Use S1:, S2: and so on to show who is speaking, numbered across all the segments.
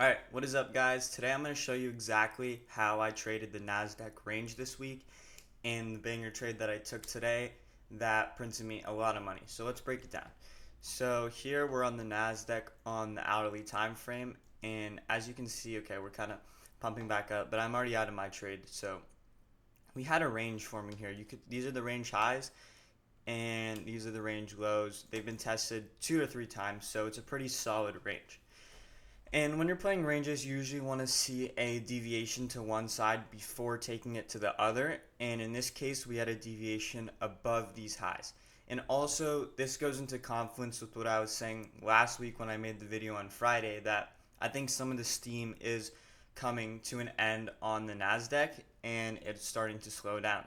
S1: Alright, what is up guys? Today I'm going to show you exactly how I traded the NASDAQ range this week and the banger trade that I took today that printed me a lot of money. So let's break it down. So here we're on the NASDAQ on the hourly time frame, and as you can see, okay, we're kind of pumping back up, but I'm already out of my trade. So we had a range forming here. These are the range highs and these are the range lows. They've been tested 2 or 3 times, so it's a pretty solid range. And when you're playing ranges, you usually want to see a deviation to one side before taking it to the other. And in this case, we had a deviation above these highs. And also, this goes into confluence with what I was saying last week when I made the video on Friday, that I think some of the steam is coming to an end on the NASDAQ and it's starting to slow down.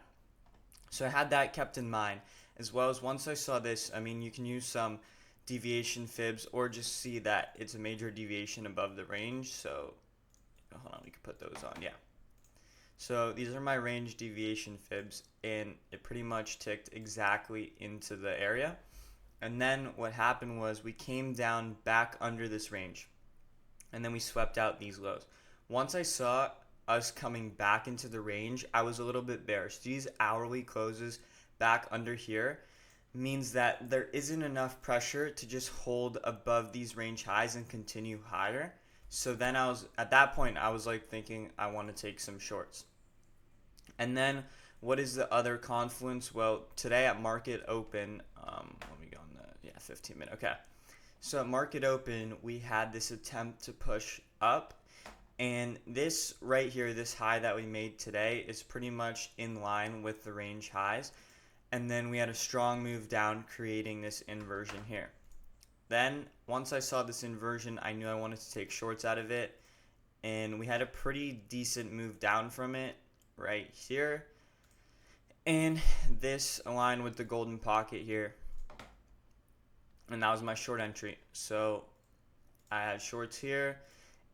S1: So I had that kept in mind, as well as once I saw this, I mean, you can use some deviation fibs or just see that it's a major deviation above the range. So hold on, we could put those on. Yeah, so these are my range deviation fibs, and it pretty much ticked exactly into the area. And then what happened was we came down back under this range, and then we swept out these lows. Once I saw us coming back into the range, I was a little bit bearish. These hourly closes back under here means that there isn't enough pressure to just hold above these range highs and continue higher. So then at that point I was like thinking I want to take some shorts. And then what is the other confluence? Well, today at market open, let me go on the 15 minute. Okay, so at market open we had this attempt to push up, and this right here, this high that we made today, is pretty much in line with the range highs. And then we had a strong move down, creating this inversion here. Then once I saw this inversion, I knew I wanted to take shorts out of it, and we had a pretty decent move down from it right here, and this aligned with the golden pocket here, and that was my short entry. So I had shorts here,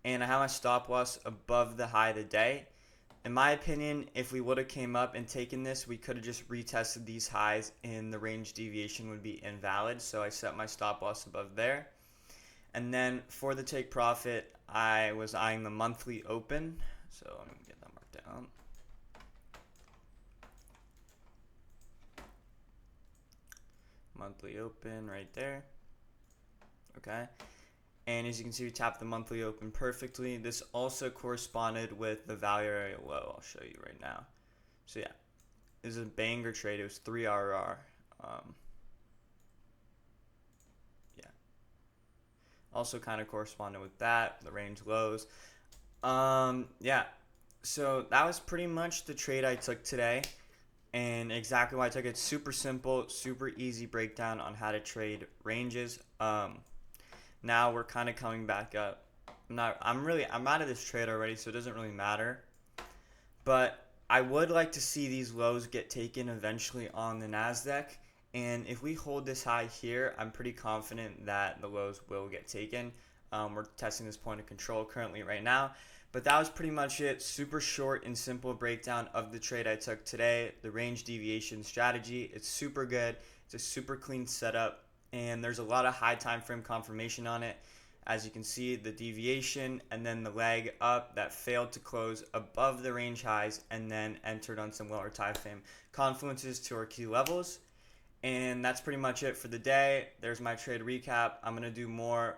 S1: and I have my stop loss above the high of the day. In my opinion, if we would have came up and taken this, we could have just retested these highs and the range deviation would be invalid. So I set my stop loss above there. And then for the take profit, I was eyeing the monthly open. So let me get that marked down. Monthly open right there. Okay. And as you can see, we tapped the monthly open perfectly. This also corresponded with the value area low. I'll show you right now. So yeah, this is a banger trade. It was 3 RR. Yeah. Also kind of corresponded with that, the range lows. Yeah. So that was pretty much the trade I took today, and exactly why I took it. Super simple, super easy breakdown on how to trade ranges. Now we're kind of coming back up. I'm out of this trade already, so it doesn't really matter. But I would like to see these lows get taken eventually on the NASDAQ. And if we hold this high here, I'm pretty confident that the lows will get taken. We're testing this point of control currently right now. But that was pretty much it. Super short and simple breakdown of the trade I took today. The range deviation strategy. It's super good. It's a super clean setup, and there's a lot of high time frame confirmation on it. As you can see, the deviation and then the leg up that failed to close above the range highs and then entered on some lower time frame confluences to our key levels. And that's pretty much it for the day. There's my trade recap. I'm going to do more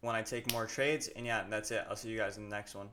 S1: when I take more trades, and yeah, that's it. I'll see you guys in the next one.